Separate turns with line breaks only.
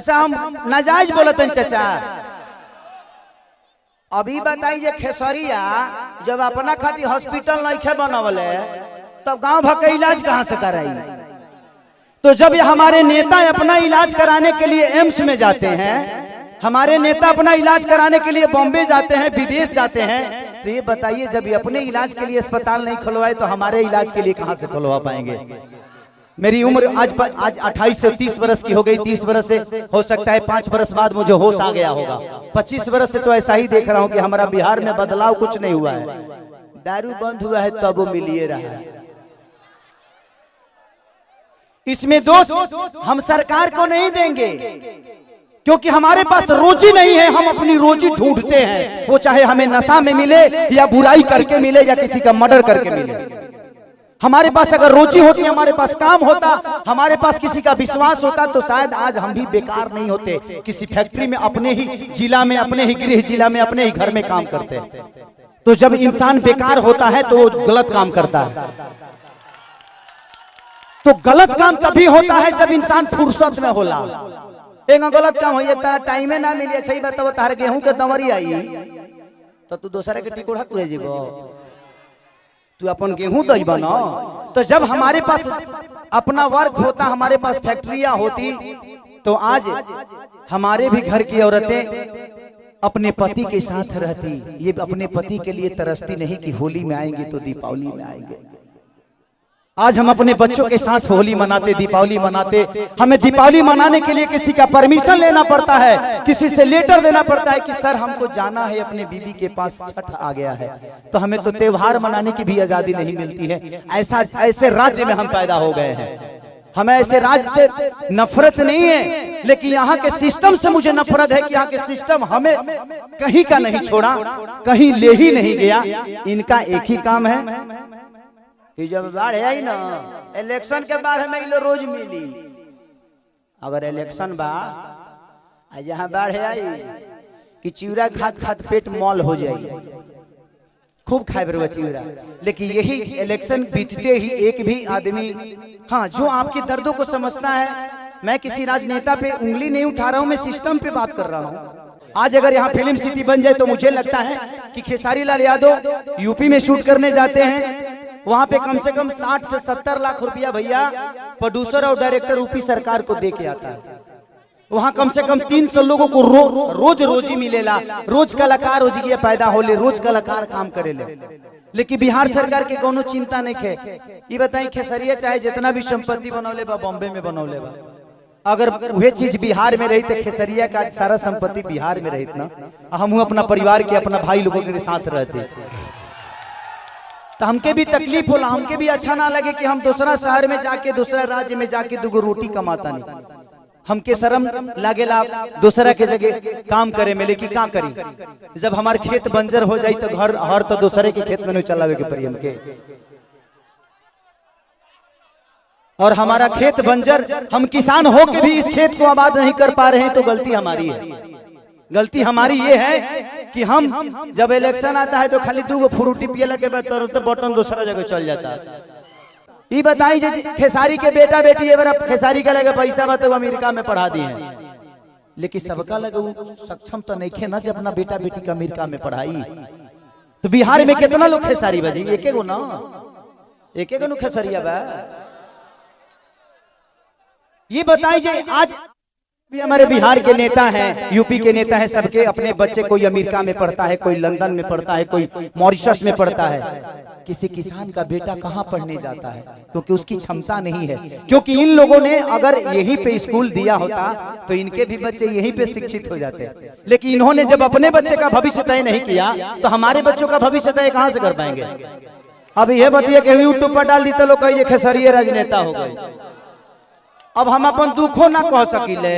अच्छा हम नाजायज बोलते हैं चाचा। अभी बताइए खेसरिया जब अपना खातिर हॉस्पिटल नहीं बनवले तब गांव भर का इलाज कहां से कराई? तो जब ये हमारे नेता अपना इलाज कराने के लिए एम्स में जाते हैं, हमारे नेता अपना इलाज कराने के लिए बॉम्बे जाते हैं, विदेश जाते हैं, तो ये बताइए जब ये अपने इलाज के लिए अस्पताल नहीं खुलवाए तो हमारे इलाज के लिए कहां से खुलवा पाएंगे? मेरी उम्र आज 28 से 30 वर्ष की हो गई। 30 वर्ष से हो सकता है 5 वर्ष बाद मुझे होश आ गया होगा। 25 वर्ष से तो ऐसा ही देख रहा हूं कि हमारा बिहार में बदलाव कुछ नहीं हुआ है। दारू बंद हुआ है तब वो मिलिए रहा है। इसमें दोष हम सरकार को नहीं देंगे क्योंकि हमारे पास रोजी नहीं है। हम अपनी रोजी ढूंढते हैं, वो चाहे हमें नशा में मिले या बुराई करके मिले या किसी का मर्डर करके मिले। हमारे पास अगर रोजी होती, हमारे पास काम होता, हमारे पास किसी का विश्वास होता तो शायद आज हम भी बेकार नहीं होते। किसी फैक्ट्री में अपने ही जिला में, अपने ही गृह जिला में, अपने ही घर में काम करते। तो जब इंसान बेकार होता है तो वो गलत काम करता है। तो गलत काम तभी होता है जब इंसान फुर्सत में होला। एक गलत काम हो टाइम ना मिले सही बताओ, तार गेहूं के दवरी आई तो तू दूसरे के टिकोड़ा तुरे जीवो, तू अपन गेहूं दही बना। तो जब हमारे पास अपना वर्क होता, हमारे पास फैक्ट्रियां होती, तो आज हमारे भी घर की औरतें अपने पति के साथ रहती। ये अपने पति के लिए तरसती नहीं कि होली में आएंगे तो दीपावली में आएंगे। आज हम अपने बच्चों के साथ होली मनाते, दीपावली मनाते। हमें दीपावली मनाने के लिए किसी का परमिशन लेना पड़ता है, किसी से लेटर देना पड़ता है कि सर हमको जाना है अपने बीबी के पास, छठ आ गया है। तो हमें तो त्योहार मनाने की भी आजादी नहीं मिलती है। ऐसे राज्य में हम पैदा हो गए हैं। हमें ऐसे राज्य से नफरत नहीं है, लेकिन यहाँ के सिस्टम से मुझे नफरत है कि यहाँ के सिस्टम हमें कहीं का नहीं छोड़ा, कहीं ले ही नहीं गया। इनका एक ही काम है कि जब बाढ़ आई ना, इलेक्शन के बाद हमें इलो रोज मिली। अगर इलेक्शन बा जहाँ बाढ़ आई कि चिवड़ा खात खात पेट मॉल हो जाए, खूब खाए बरुआ चिवड़ा। लेकिन यही इलेक्शन बीतते ही एक भी आदमी, हाँ जो आपके दर्दों को समझता है, मैं किसी राजनेता पे उंगली नहीं उठा रहा हूँ, मैं सिस्टम पे बात कर रहा हूँ। आज अगर यहाँ फिल्म सिटी बन जाए तो मुझे लगता है कि खेसारी लाल यादव यूपी में शूट करने जाते हैं, वहां पे कम से कम 60 से 70 लाख रुपया भैया प्रोड्यूसर और डायरेक्टर यूपी सरकार को दे के आता है। वहां कम से कम 300 लोगों को रोज रोजी मिलेला, रोज कलाकार रोजगी पैदा होले, रोज कलाकार काम करेले। लेकिन बिहार सरकार के कोनो चिंता नहीं है। ये बताई खेसरिया चाहे जितना भी संपत्ति बनौले बा बॉम्बे में बनौले बा, अगर वह चीज बिहार में रही तो खेसरिया का सारा संपत्ति बिहार में रही ना, हम अपना परिवार के, अपना भाई लोगों के साथ रहते, तो हमके भी तकलीफ होला, हमके भी अच्छा ना लगे कि हम दूसरा शहर में जाके, दूसरा राज्य में जाके दुगो रोटी कमाता नहीं। हमके शर्म लागेला दूसरा के जगह काम करे में, लेकिन क्या करी जब हमारे खेत बंजर हो जाई तो घर हर तो दूसरे के खेत में नहीं चलावे के पड़ी हमके। और हमारा खेत बंजर, हम किसान हो के भी इस खेत को आबाद नहीं कर पा रहे हैं, तो गलती हमारी है। गलती हमारी ये है कि हम जब इलेक्शन आता है तो खाली 2 फ्रूटी पिए लगे तो बटन दूसरा जगह चल जाता है। ये बताई खेसारी के बेटा बेटी एबार खेसारी का लगे पैसा बा तो अमेरिका में पढ़ा दिए हैं, लेकिन सबका लगे सक्षम तो नहीं खे ना जब अपना बेटा बेटी का अमेरिका में पढ़ाई। तो बिहार में कितना लोग खेसारी बजी? एक गो ना, एक गो खेसरिया बा। ये बताइए आज भी हमारे बिहार के नेता हैं, यूपी के नेता हैं, सबके अपने बच्चे कोई अमेरिका में पढ़ता है, कोई लंदन में पढ़ता है, कोई मॉरिशस में पढ़ता है। किसी किसान का बेटा कहाँ पढ़ने जाता है? क्योंकि उसकी क्षमता नहीं है। क्योंकि इन लोगों ने अगर यहीं पे स्कूल दिया होता तो इनके भी बच्चे यहीं पे शिक्षित हो जाते। लेकिन इन्होंने जब अपने बच्चे का भविष्य तय नहीं किया तो हमारे बच्चों का भविष्य तय कहाँ से कर पाएंगे? अब ये बताइए कि यूट्यूब पर डाल दी तो लोग कहिए खेसरिया राजनेता हो गए। अब हम अपन दुखों ना कह सकिले।